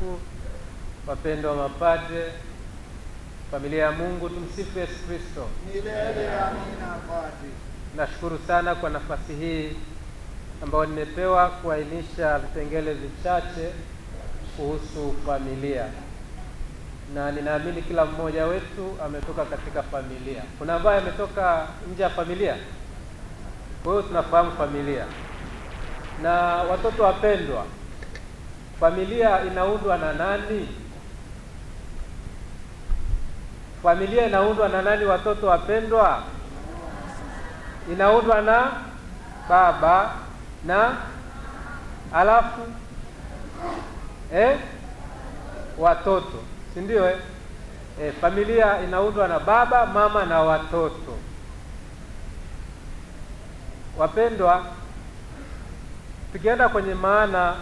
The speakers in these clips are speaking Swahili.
maaskofu, wapendwa mapadre, familia ya Mungu, tumsifu Yesu Kristo. Milele amina. Padre, nashukuru sana kwa nafasi hii ambayo nimepewa kuainisha vipengele vichache kuhusu familia, na ninaamini kila mmoja wetu ametoka katika familia. Kuna ambaye ametoka nje ya familia, kwa hiyo tunafahamu familia. Na watoto wapendwa, familia inaundwa na nani? Familia inaundwa na nani, watoto wapendwa? Inaundwa na baba na alafu watoto, si ndio? Familia inaundwa na baba, mama na watoto. Wapendwa, tukienda kwenye maana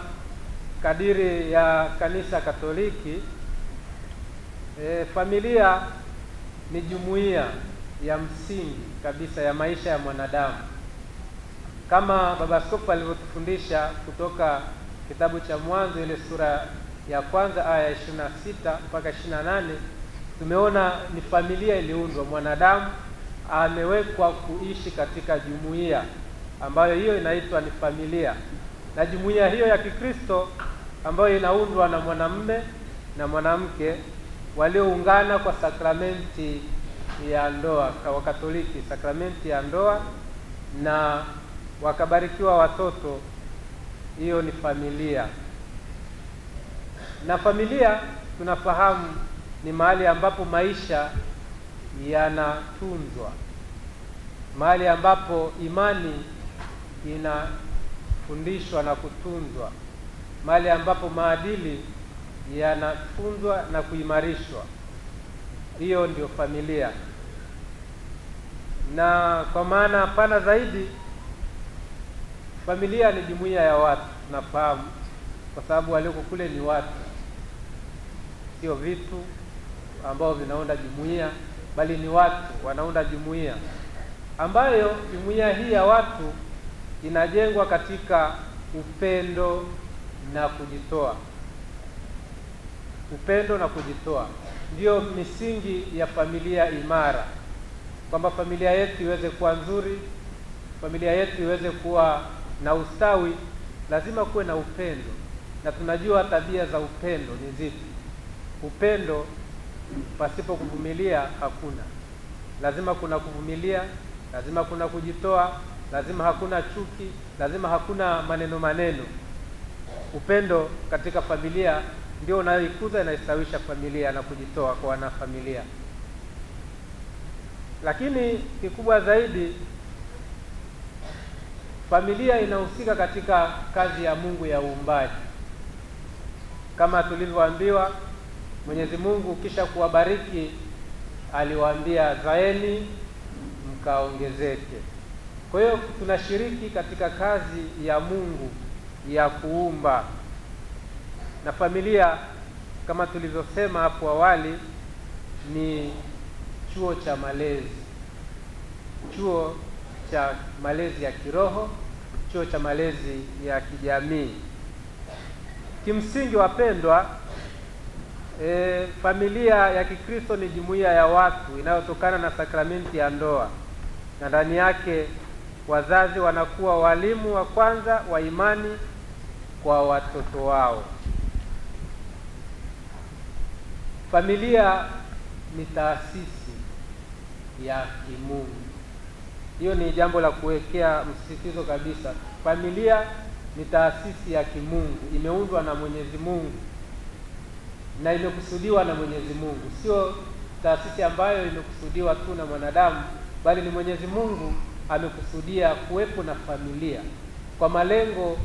kadiri ya Kanisa Katoliki, familia ni jumuiya ya msingi kabisa ya maisha ya mwanadamu, kama Baba Askofu alivyotufundisha kutoka kitabu cha Mwanzo ile sura ya kwanza aya 26 mpaka 28. Tumeona ni familia iliundwa, mwanadamu amewekwa kuishi katika jumuiya ambayo hiyo inaitwa ni familia, na jumuiya hiyo ya Kikristo ambayo inaundwa na mwanamume na mwanamke walioungana kwa sakramenti ya ndoa, kwa Katoliki sakramenti ya ndoa, na wakabarikiwa watoto. Hiyo ni familia. Na familia tunafahamu ni mahali ambapo maisha yanatunzwa, mahali ambapo imani inafundishwa na kutunzwa, mahali ambapo maadili yanafunzwa na kuimarishwa. Hiyo ndio familia. Na kwa maana pana zaidi, familia ni jumuiya ya watu, tunafahamu, kwa sababu walioko kule ni watu, sio vitu ambao vinaunda jumuiya, bali ni watu wanaunda jumuiya, ambayo jumuiya hii ya watu inajengwa katika upendo na kujitoa. Upendo na kujitoa ndiyo misingi ya familia imara, kwamba familia yetu iweze kuwa nzuri, familia yetu iweze kuwa na ustawi, lazima kuwe na upendo. Na tunajua tabia za upendo ni zipi. Upendo pasipo kuvumilia hakuna. Lazima kuna kuvumilia, lazima kuna kujitoa, lazima hakuna chuki, lazima hakuna maneno. Upendo katika familia ndio unayoikuza, inaistawisha familia na kujitoa kwa wanafamilia. Lakini kikubwa zaidi, familia inahusika katika kazi ya Mungu ya uumbaji. Kama tulivyoambiwa, Mwenyezi Mungu kisha kuwabariki aliwaambia, zaeni mkaongezeke. Kwa hiyo tunashiriki katika kazi ya Mungu ya kuumba. Na familia kama tulivyosema hapo awali ni chuo cha malezi, chuo cha malezi ya kiroho, chuo cha malezi ya kijamii. Kimsingi wapendwa, familia ya Kikristo ni jumuiya ya watu inayotokana na sakramenti ya ndoa, na ndani yake wazazi wanakuwa walimu wa kwanza wa imani kwa watoto wao. Familia ni taasisi ya kimungu. Hiyo ni jambo la kuwekea msisitizo kabisa. Familia ni taasisi ya kimungu, imeundwa na Mwenyezi Mungu na imekusudiwa na Mwenyezi Mungu. Sio taasisi ambayo imekusudiwa tu na mwanadamu, bali ni Mwenyezi Mungu amekusudia kuwepo na familia kwa malengo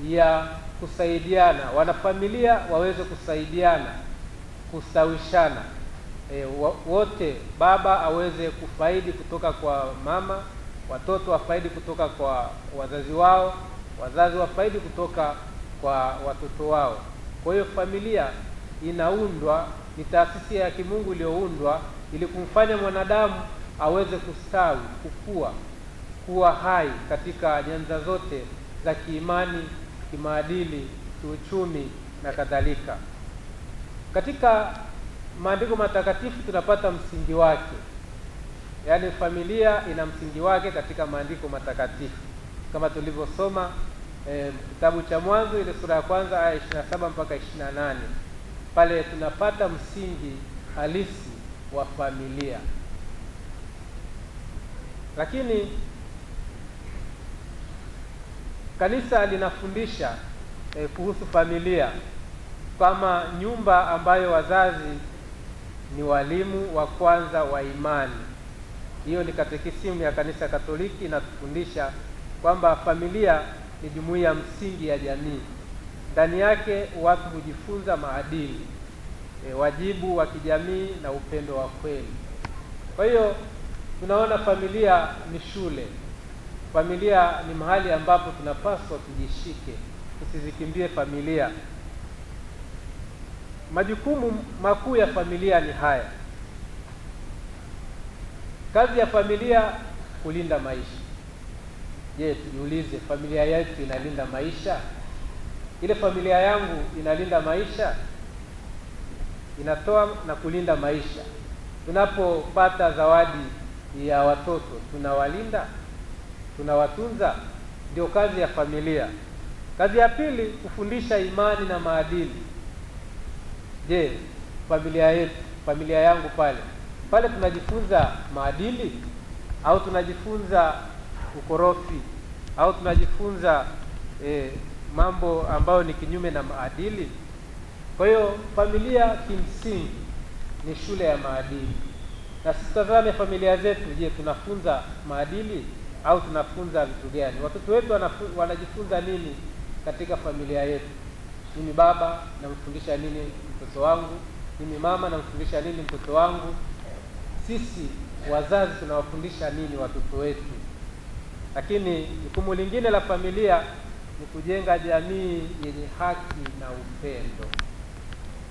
ya kusaidiana, wanafamilia waweze kusaidiana, kustawishana. Wote, baba aweze kufaidi kutoka kwa mama, watoto wafaidi kutoka kwa wazazi wao, wazazi wafaidi kutoka kwa watoto wao. Kwa hiyo familia inaundwa, ni taasisi ya kimungu iliyoundwa ili kumfanya mwanadamu aweze kustawi, kukua, kuwa hai katika nyanja zote za kiimani, kimaadili, kiuchumi na kadhalika. Katika maandiko matakatifu tunapata msingi wake, yaani familia ina msingi wake katika maandiko matakatifu, kama tulivyosoma kitabu cha Mwanzo ile sura ya kwanza aya 27 mpaka 28. Pale tunapata msingi halisi wa familia. Lakini kanisa linafundisha kuhusu familia kama nyumba ambayo wazazi ni walimu wa kwanza wa imani. Hiyo ni katekisimu ya Kanisa Katoliki, inatufundisha kwamba familia ni jumuiya msingi ya jamii. Ndani yake watu hujifunza maadili, wajibu wa kijamii na upendo wa kweli. Kwa hiyo tunaona familia ni shule. Familia ni mahali ambapo tunapaswa tujishike, tusizikimbie familia. Majukumu makuu ya familia ni haya. Kazi ya familia kulinda maisha. Je, tujiulize, familia yetu inalinda maisha? Ile familia yangu inalinda maisha? Inatoa na kulinda maisha. Tunapopata zawadi ya watoto, tunawalinda, tunawatunza? Ndio kazi ya familia. Kazi ya pili, kufundisha imani na maadili. Je, familia yetu, familia yangu pale tunajifunza maadili au tunajifunza ukorofi au tunajifunza mambo ambayo ni kinyume na maadili? Kwa hiyo familia kimsingi ni shule ya maadili. Na sitazame familia zetu, je, tunafunza maadili au tunafunza vitu gani? Watoto wetu wanajifunza nini katika familia yetu? Mimi baba namfundisha nini mtoto wangu? Mimi mama namfundisha nini mtoto wangu? Sisi wazazi tunawafundisha nini watoto wetu? Lakini jukumu lingine la familia ni kujenga jamii yenye haki na upendo.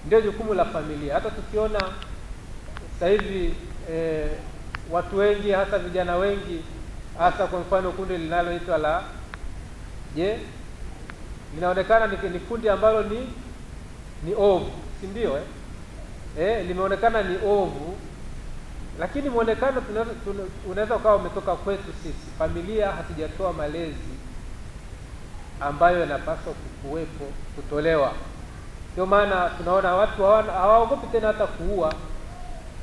Ndio jukumu la familia. Hata tukiona sasa hivi watu wengi, hasa vijana wengi, hasa kwa mfano kundi linaloitwa la linaonekana ni kundi ambalo ni ovu, si ndio? Limeonekana ni ovu, lakini muonekano unaweza ukawa umetoka kwetu sisi. Familia hatujatoa malezi ambayo yanapaswa kutolewa. Ndio maana tunaona watu hawaogopi tena hata kuua,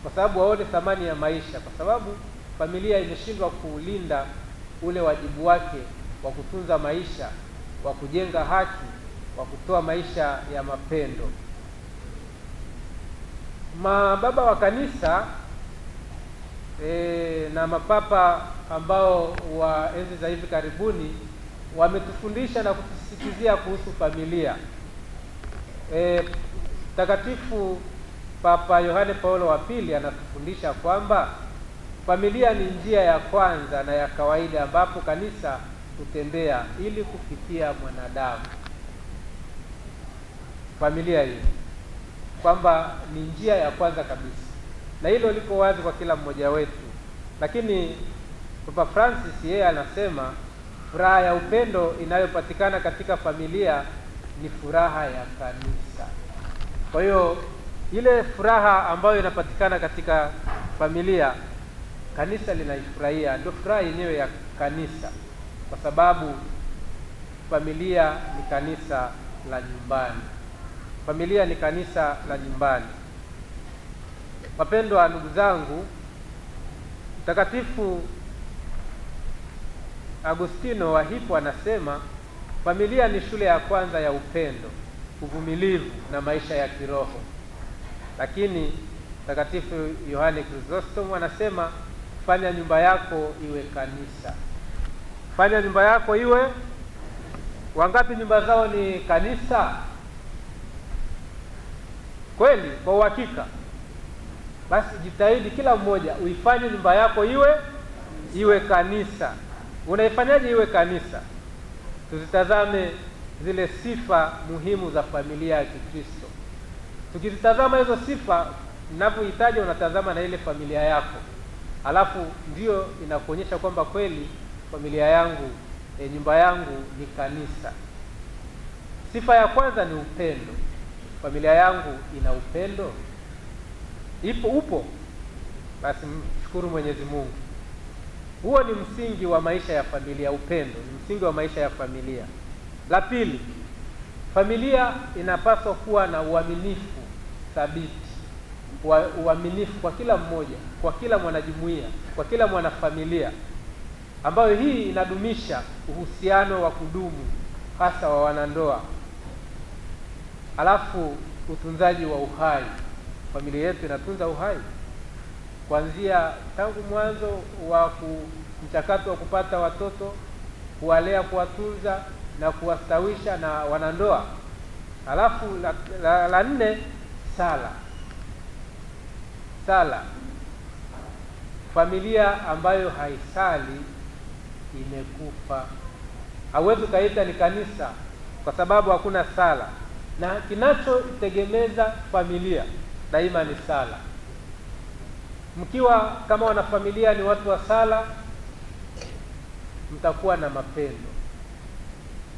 kwa sababu waone thamani ya maisha, kwa sababu familia imeshindwa kulinda ule wajibu wake wa kutunza maisha, wa kujenga haki, wa kutoa maisha ya mapendo. Mababa wa kanisa na mapapa ambao wa enzi za hivi karibuni wametufundisha na kutusisitizia kuhusu familia. Mtakatifu Papa Yohane Paulo wa pili anatufundisha kwamba familia ni njia ya kwanza na ya kawaida ambapo kanisa kutembea ili kufikia mwanadamu. Familia hii kwamba ni njia ya kwanza kabisa, na hilo liko wazi kwa kila mmoja wetu. Lakini Papa Francis yeye anasema furaha ya upendo inayopatikana katika familia ni furaha ya kanisa. Kwa hiyo ile furaha ambayo inapatikana katika familia, kanisa linaifurahia. Ndio furaha yenyewe ya kanisa, kwa sababu familia ni kanisa la nyumbani. Familia ni kanisa la nyumbani. Wapendwa ndugu zangu, Mtakatifu Agustino wa Hippo anasema familia ni shule ya kwanza ya upendo, uvumilivu na maisha ya kiroho. Lakini Mtakatifu Yohane Chrysostom anasema fanya nyumba yako iwe kanisa. Fanya nyumba yako iwe. Wangapi nyumba zao ni kanisa? Kweli, kwa uhakika? Basi jitahidi kila mmoja uifanye nyumba yako iwe kanisa. Unaifanyaje iwe kanisa? Tuzitazame zile sifa muhimu za familia ya Kikristo. Tukizitazama hizo sifa, ninapohitaji unatazama na ile familia yako, alafu ndio inakuonyesha kwamba kweli familia yangu, nyumba yangu ni kanisa. Sifa ya kwanza ni upendo. familia yangu ina upendo? Upo? Basi mshukuru Mwenyezi Mungu. Huo ni msingi wa maisha ya familia. Upendo ni msingi wa maisha ya familia. La pili, familia inapaswa kuwa na uaminifu thabiti, uaminifu kwa kila mmoja, kwa kila mwanajumuiya, kwa kila mwanafamilia, ambayo hii inadumisha uhusiano wa kudumu hasa wa wanandoa. Alafu utunzaji wa uhai. Familia yetu inatunza uhai kuanzia tangu mwanzo wa mchakato wa kupata watoto, kuwalea, kuwatunza na kuwastawisha na wanandoa. Alafu la nne, sala. Familia ambayo haisali imekufa. Hauwezi kaita ni kanisa kwa sababu hakuna sala, na kinachotegemeza familia daima ni sala. Mkiwa kama wanafamilia ni watu wa sala, mtakuwa na mapendo,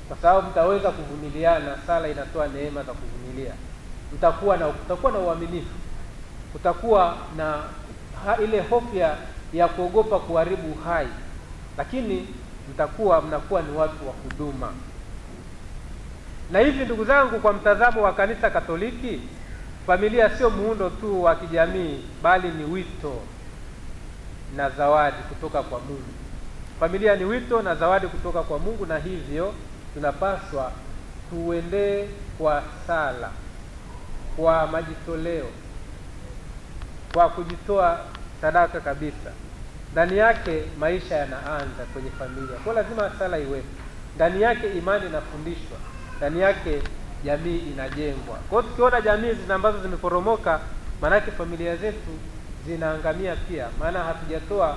kwa sababu mtaweza kuvumiliana. Sala inatoa neema za kuvumilia. Mtakuwa na uaminifu, kutakuwa na ile hofu ya kuogopa kuharibu uhai, lakini mnakuwa ni watu wa huduma. Na hivi ndugu zangu, kwa mtazamo wa Kanisa Katoliki, familia sio muundo tu wa kijamii, bali ni wito na zawadi kutoka kwa Mungu. Familia ni wito na zawadi kutoka kwa Mungu, na hivyo tunapaswa tuendee kwa sala, kwa majitoleo, kwa kujitoa sadaka kabisa. Ndani yake maisha yanaanza kwenye familia. Kwa lazima sala iwepo. Ndani yake imani inafundishwa. Ndani yake jamii inajengwa. Kwa hiyo tukiona jamii ambazo zimeporomoka, maana yake familia zetu zinaangamia pia, maana hatujatoa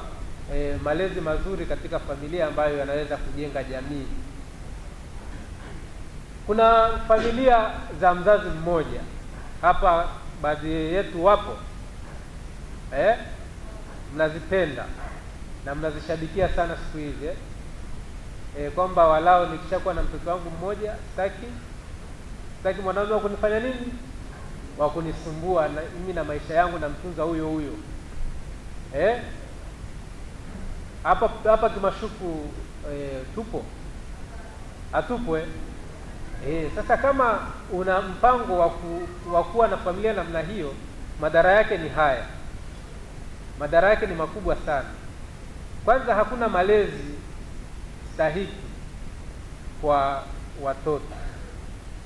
malezi mazuri katika familia ambayo yanaweza kujenga jamii. Kuna familia za mzazi mmoja hapa, baadhi yetu wapo, mnazipenda na mnazishabikia sana siku hizi, kwamba walao nikishakuwa na mtoto wangu mmoja, sitaki mwanaume wa kunifanya nini, wa kunisumbua, na mimi na maisha yangu namtunza huyo. Hapa Kimashuku hatupo. Sasa kama una mpango wa kuwa na familia namna hiyo, madhara yake ni haya. Madhara yake ni makubwa sana. Kwanza, hakuna malezi stahiki kwa watoto.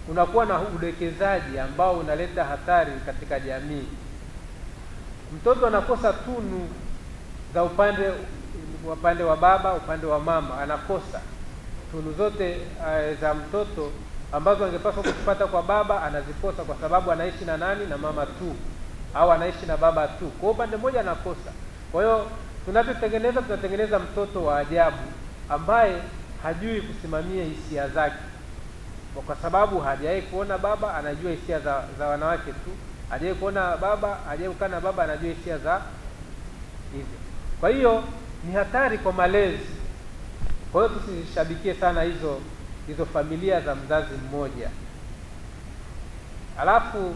Unakuwa na udekezaji ambao unaleta hatari katika jamii. Mtoto anakosa tunu za upande wa baba, upande wa mama, anakosa tunu zote za mtoto ambazo angepaswa kupata kwa baba, anazikosa kwa sababu anaishi na nani? Na mama tu, au anaishi na baba tu. Kwa upande mmoja anakosa. Kwa hiyo tunatengeneza mtoto wa ajabu ambaye hajui kusimamia hisia zake, kwa sababu hajawahi kuona baba, anajua hisia za wanawake tu. Hajawahi kuona baba, hajawahi kukaa na baba, anajua hisia za hivyo. Kwa hiyo ni hatari kwa malezi. Kwa hiyo tusishabikie sana hizo familia za mzazi mmoja. Alafu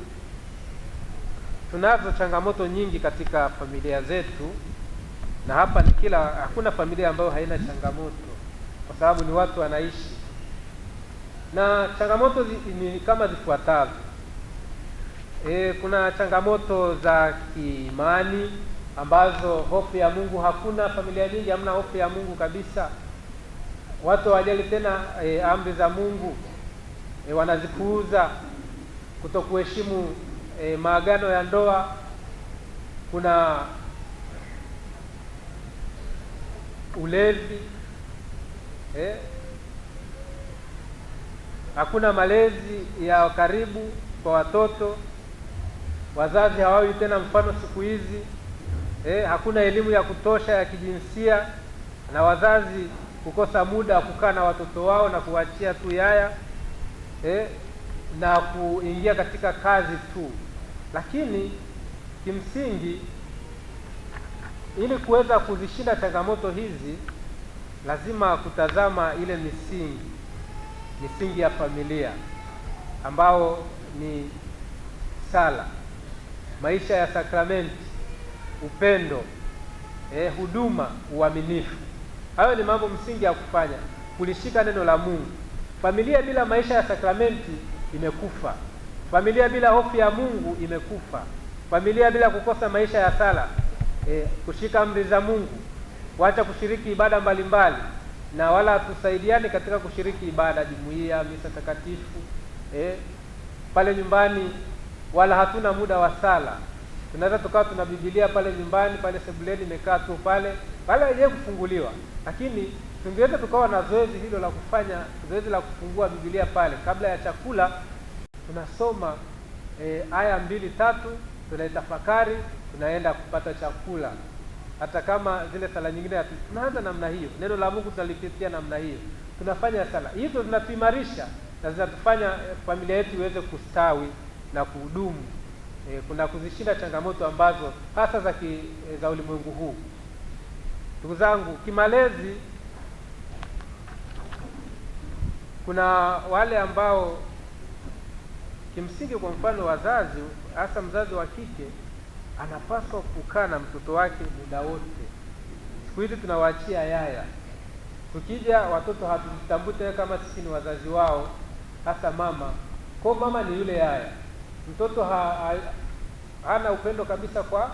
tunazo changamoto nyingi katika familia zetu, na hapa hakuna familia ambayo haina changamoto, kwa sababu ni watu wanaishi. Na changamoto ni kama zifuatavyo. Kuna changamoto za kiimani ambazo hofu ya Mungu hakuna. Familia nyingi hamna hofu ya Mungu kabisa. Watu hawajali tena amri za Mungu, wanazipuuza, kutokuheshimu maagano ya ndoa. Kuna ulevi, hakuna malezi ya karibu kwa watoto. Wazazi hawawi tena mfano siku hizi. Hakuna elimu ya kutosha ya kijinsia, na wazazi kukosa muda wa kukaa na watoto wao na kuachia tu yaya, na kuingia katika kazi tu. Lakini kimsingi, ili kuweza kuzishinda changamoto hizi, lazima kutazama ile misingi ya familia, ambao ni sala, maisha ya sakramenti, upendo, huduma, uaminifu. Hayo ni mambo msingi ya kufanya, kulishika neno la Mungu. Familia bila maisha ya sakramenti imekufa. Familia bila hofu ya Mungu imekufa. Familia bila kukosa maisha ya sala, kushika amri za Mungu, kuacha kushiriki ibada mbalimbali, na wala tusaidiane katika kushiriki ibada, jumuiya, misa takatifu, pale nyumbani wala hatuna muda wa sala. Tunaweza tukawa tuna Biblia pale nyumbani, pale sebuleni imekaa tu pale yenyewe kufunguliwa, lakini tungeweza tukawa na zoezi hilo la kufanya zoezi la kufungua Biblia pale kabla ya chakula. Tunasoma aya 2-3, tunaitafakari, tunaenda kupata chakula. Hata kama zile sala nyingine tunaanza namna hiyo, neno la Mungu tunalipitia namna hiyo, tunafanya sala hizo, zinatuimarisha na zinatufanya familia yetu iweze kustawi na kuhudumu, kuna kuzishinda changamoto ambazo hasa za ulimwengu huu. Ndugu zangu, kimalezi kuna wale ambao kimsingi, kwa mfano wazazi, hasa mzazi wa kike anapaswa kukaa na mtoto wake muda wote. Siku hizi tunawaachia yaya. Tukija watoto hatujitambute kama sisi ni wazazi wao, hasa mama. Kwa mama ni yule yaya. Mtoto hana upendo kabisa kwa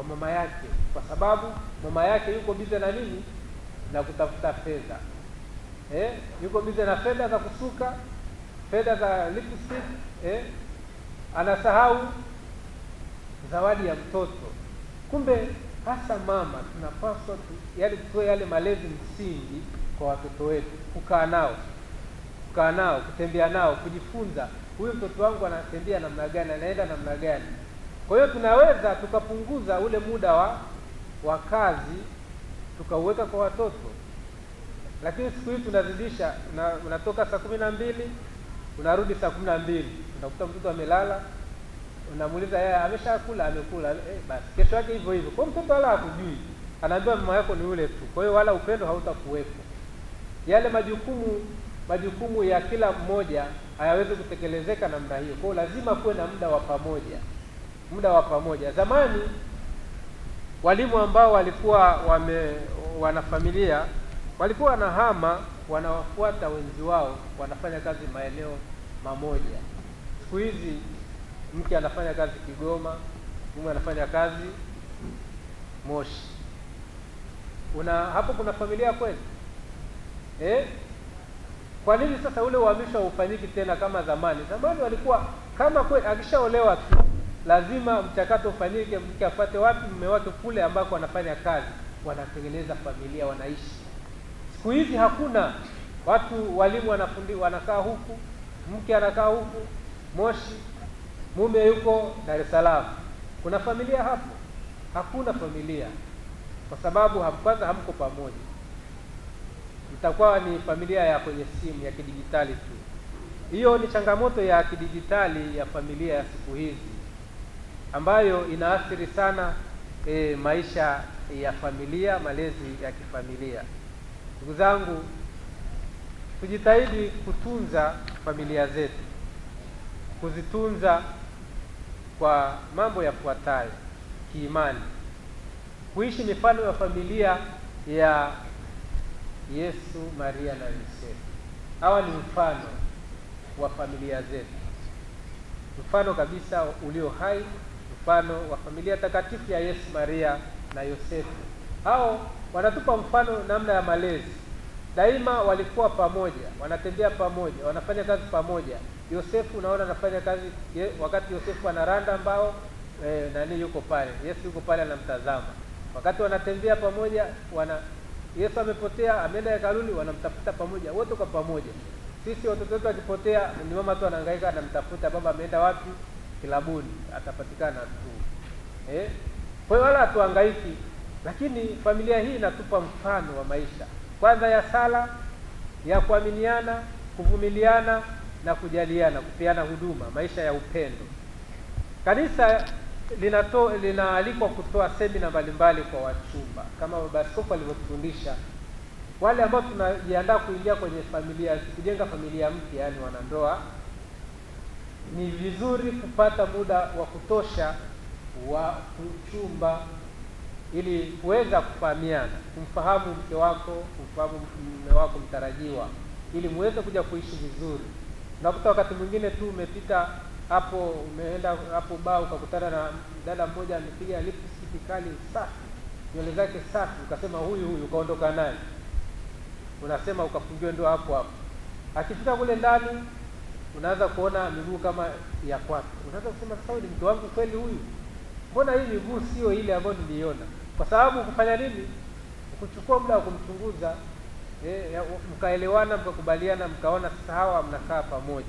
mama yake, kwa sababu mama yake yuko bize na nini? Na kutafuta fedha. Yuko bize na fedha za kusuka, fedha za lipstick, anasahau zawadi ya mtoto. Kumbe hasa mama tunapaswa tutoe yale malezi msingi kwa watoto wetu, kukaa nao, kutembea nao, kujifunza huyu mtoto wangu anatembea namna gani, anaenda namna gani. Kwa hiyo tunaweza tukapunguza ule muda wa kazi tukauweka kwa watoto. Lakini siku hizi tunazidisha, unatoka saa 12 unarudi saa 12, unakuta mtoto amelala, unamuuliza yeye ameshakula, amekula, basi kesho yake hivyo hivyo. Kwa mtoto wala hakujui, anaambiwa mama yako ni ule tu. Kwa hiyo wala upendo hautakuwepo. Yale majukumu ya kila mmoja hayawezi kutekelezeka namna hiyo. Kwa hiyo lazima kuwe na muda wa pamoja. Zamani walimu ambao walikuwa wana familia walikuwa wanahama, wanawafuata wenzi wao, wanafanya kazi maeneo mamoja. Siku hizi mke anafanya kazi Kigoma, mume anafanya kazi Moshi. Hapo kuna familia kweli? Kwa nini sasa ule uhamisho haufanyiki tena kama zamani? Zamani walikuwa kama kweli akishaolewa tu lazima mchakato ufanyike, mke afuate wapi? Mume wake kule ambako anafanya kazi, wanatengeneza familia, wanaishi. Siku hizi hakuna. Walimu wanakaa huku, mke anakaa huku Moshi, mume yuko Dar es Salaam. Kuna familia hapo? Hakuna familia, kwa sababu kwanza hamko pamoja. Itakuwa ni familia ya kwenye simu ya kidijitali tu. Hiyo ni changamoto ya kidijitali ya familia ya siku hizi, ambayo inaathiri sana maisha ya familia, malezi ya kifamilia. Ndugu zangu, tujitahidi kutunza familia zetu, kuzitunza kwa mambo yafuatayo kiimani: kuishi mifano ya familia ya Yesu, Maria na Yosefu. Hawa ni mfano wa familia zetu, mfano kabisa ulio hai, mfano wa familia takatifu ya Yesu, Maria na Yosefu. Hao wanatupa mfano namna ya malezi. Daima walikuwa pamoja, wanatembea pamoja, wanafanya kazi pamoja. Yosefu unaona anafanya kazi, wakati Yosefu anaranda mbao, nani yuko pale? Yesu yuko pale anamtazama. Wakati wanatembea pamoja, Yesu amepotea, ameenda hekaluni, wanamtafuta pamoja, wote kwa pamoja. Sisi watoto wetu akipotea, ni mama tu anahangaika anamtafuta, baba ameenda wapi? Kilabuni, atapatikana tu. Kwa hiyo wala hatuhangaiki. Lakini familia hii inatupa mfano wa maisha, kwanza ya sala, ya kuaminiana, kuvumiliana na kujaliana, kupeana huduma, maisha ya upendo. Kanisa linaalikwa kutoa semina mbalimbali kwa wachumba, kama Baba Askofu alivyotufundisha. Wale ambao tunajiandaa kuingia kwenye familia, kujenga familia mpya, yani wanandoa, ni vizuri kupata muda wa kutosha wa kuchumba ili kuweza kufahamiana, kumfahamu mke wako, kumfahamu mume wako mtarajiwa, ili muweze kuja kuishi vizuri. Unakuta wakati mwingine tu umepita hapo, umeenda hapo baa, ukakutana na dada mmoja amepiga lipstick kali safi, nywele zake safi, ukasema huyu, ukaondoka naye, unasema ukafungiwa ndoa hapo hapo. Akifika kule ndani unaanza kuona miguu kama ya kwake, unaanza kusema sasa, ni mke wangu kweli huyu? Mbona hii miguu sio ile ambayo niliona? Kwa sababu kufanya nini? Kuchukua muda wa kumchunguza, mkaelewana, mkakubaliana, mkaona sasa hawa mnakaa pamoja.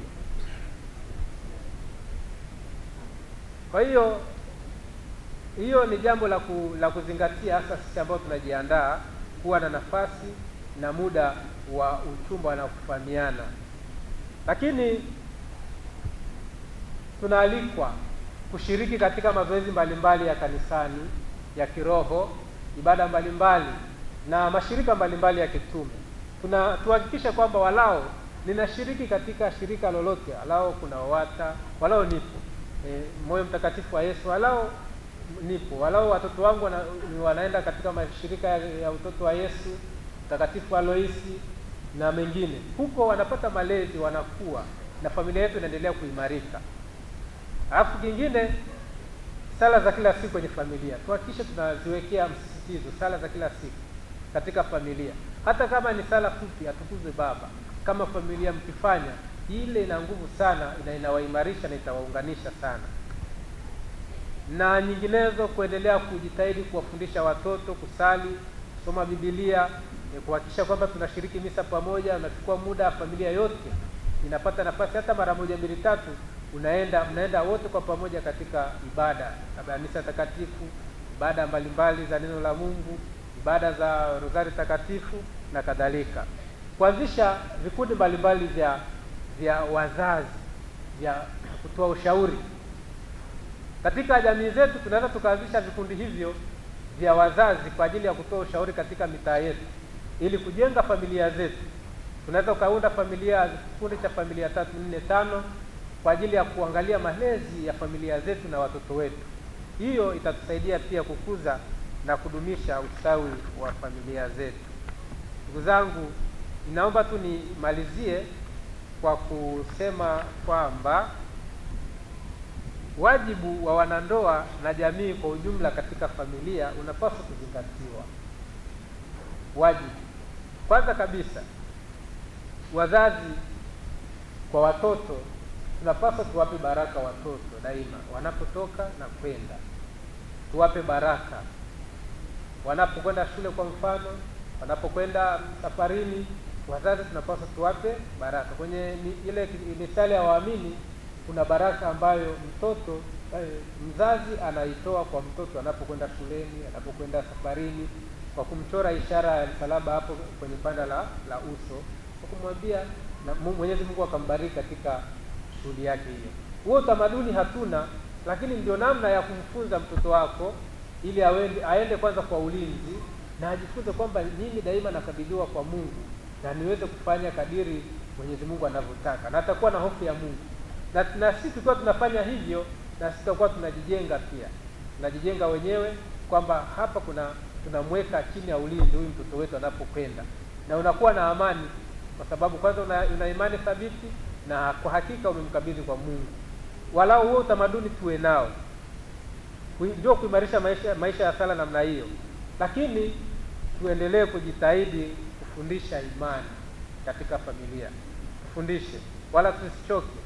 Kwa hiyo ni jambo la kuzingatia, hasa sisi ambao tunajiandaa kuwa na nafasi na muda wa uchumba na kufahamiana. Lakini tunaalikwa kushiriki katika mazoezi mbalimbali ya kanisani ya kiroho, ibada mbalimbali na mashirika mbalimbali ya kitume. Tuhakikishe kwamba walao ninashiriki katika shirika lolote, walao kuna WAWATA, walao nipo Moyo Mtakatifu wa Yesu, walao nipo, walao watoto wangu wanaenda katika mashirika ya utoto wa Yesu, Mtakatifu Aloisi na mengine. Huko wanapata malezi, wanakuwa na familia yetu inaendelea kuimarika. Alafu kingine, sala za kila siku kwenye familia. Tuhakikishe tunaziwekea msisitizo sala za kila siku katika familia. Hata kama ni sala fupi, atukuzwe Baba. Kama familia mkifanya, ile ina nguvu sana, inawaimarisha na itawaunganisha sana. Na nyinginezo, kuendelea kujitahidi kuwafundisha watoto kusali, kusoma Biblia, kuhakikisha kwamba tunashiriki misa pamoja, unachukua muda, familia yote inapata nafasi, hata mara 1, 2, 3 mnaenda wote kwa pamoja katika ibada, kabla ya misa takatifu, ibada mbalimbali za neno la Mungu, ibada za Rozari takatifu na kadhalika. Kuanzisha vikundi mbalimbali vya wazazi vya kutoa ushauri. Katika jamii zetu tunaweza tukaanzisha vikundi hivyo vya wazazi kwa ajili ya kutoa ushauri katika mitaa yetu ili kujenga familia zetu. Tunaweza kuunda kikundi cha familia 3, 4, 5 kwa ajili ya kuangalia malezi ya familia zetu na watoto wetu. Hiyo itatusaidia pia kukuza na kudumisha ustawi wa familia zetu. Ndugu zangu, ninaomba tu nimalizie kwa kusema kwamba wajibu wa wanandoa na jamii kwa ujumla katika familia unapaswa kuzingatiwa. Wajibu kwanza kabisa, wazazi kwa watoto tunapaswa tuwape baraka watoto daima, wanapotoka na kwenda. Tuwape baraka wanapokwenda shule, kwa mfano, wanapokwenda safarini, wazazi tunapaswa tuwape baraka. Kwenye ile misali ya waamini kuna baraka ambayo mzazi anaitoa kwa mtoto anapokwenda shuleni, anapokwenda safarini, kwa kumchora ishara ya msalaba hapo kwenye panda la uso, kwa kumwambia na Mwenyezi Mungu akambariki katika shughuli yake hiyo. Huo utamaduni hatuna, lakini ndio namna ya kumfunza mtoto wako ili aende kwanza kwa ulinzi na ajifunze kwamba mimi daima nakabidhiwa kwa Mungu na niweze kufanya kadiri Mwenyezi Mungu anavyotaka, na atakuwa na hofu ya Mungu. Na sisi tukiwa tunafanya hivyo, na sisi tutakuwa tunajijenga pia. Tunajijenga wenyewe kwamba hapa tunamweka chini ya ulinzi huyu mtoto wetu anapokwenda, na unakuwa na amani kwa sababu kwanza una imani thabiti na kwa hakika umemkabidhi kwa Mungu. Walau huo utamaduni tuwe nao, ndio kuimarisha maisha ya sala namna hiyo. Lakini tuendelee kujitahidi kufundisha imani katika familia, tufundishe wala tusichoke.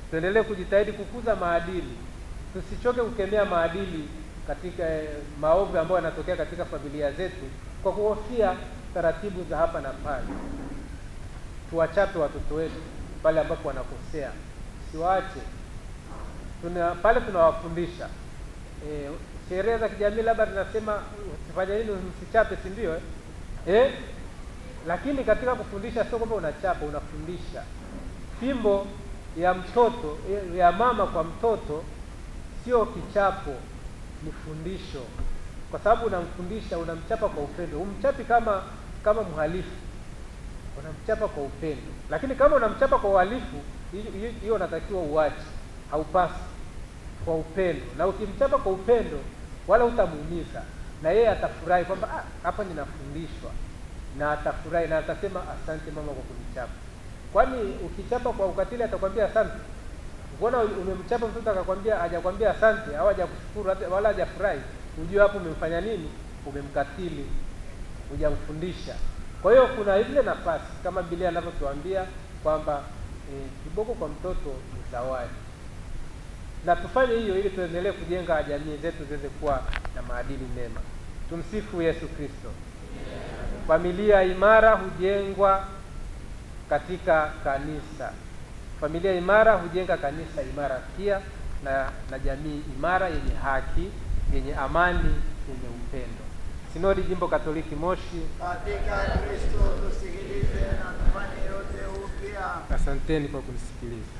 Tuendelee kujitahidi kukuza maadili, tusichoke kukemea maadili katika maovu ambayo yanatokea katika familia zetu kwa kuhofia taratibu za hapa na pale. Tuwachape watoto wetu pale ambapo wanakosea, siwaache. Pale tunawafundisha sheria za kijamii, labda tunasema usifanye nini, msichape, si ndio? Lakini katika kufundisha sio kwamba unachapa, unafundisha. Fimbo ya mtoto, ya mama kwa mtoto, sio kichapo, ni fundisho. Kwa sababu unamfundisha, unamchapa kwa upendo. Umchapi kama mhalifu, unamchapa kwa upendo. Lakini kama unamchapa kwa uhalifu, hiyo unatakiwa uache. haupasi, kwa upendo. Na ukimchapa kwa upendo wala utamuumiza, na yeye atafurahi kwamba hapa ninafundishwa, na atafurahi na atasema asante mama kwa kunichapa. Kwani ukichapa kwa ukatili atakwambia asante? Mbona umemchapa mtoto akakwambia, hajakwambia asante au hajakushukuru wala hajafurahi, unajua hapo umemfanya nini? Umemkatili, hujamfundisha. Kwa hiyo kuna ile nafasi kama Biblia inavyotuambia kwamba kiboko kwa mtoto ni zawadi. Na tufanye hiyo ili tuendelee kujenga jamii zetu ziweze kuwa na maadili mema. Tumsifu Yesu Kristo. Familia imara hujengwa katika kanisa. Familia imara hujenga kanisa imara pia, na jamii imara yenye haki, yenye amani, yenye upendo. Sinodi Jimbo Katoliki Moshi. Katika Kristo tusikilize na tufanye yote upya. Asanteni kwa kunisikiliza.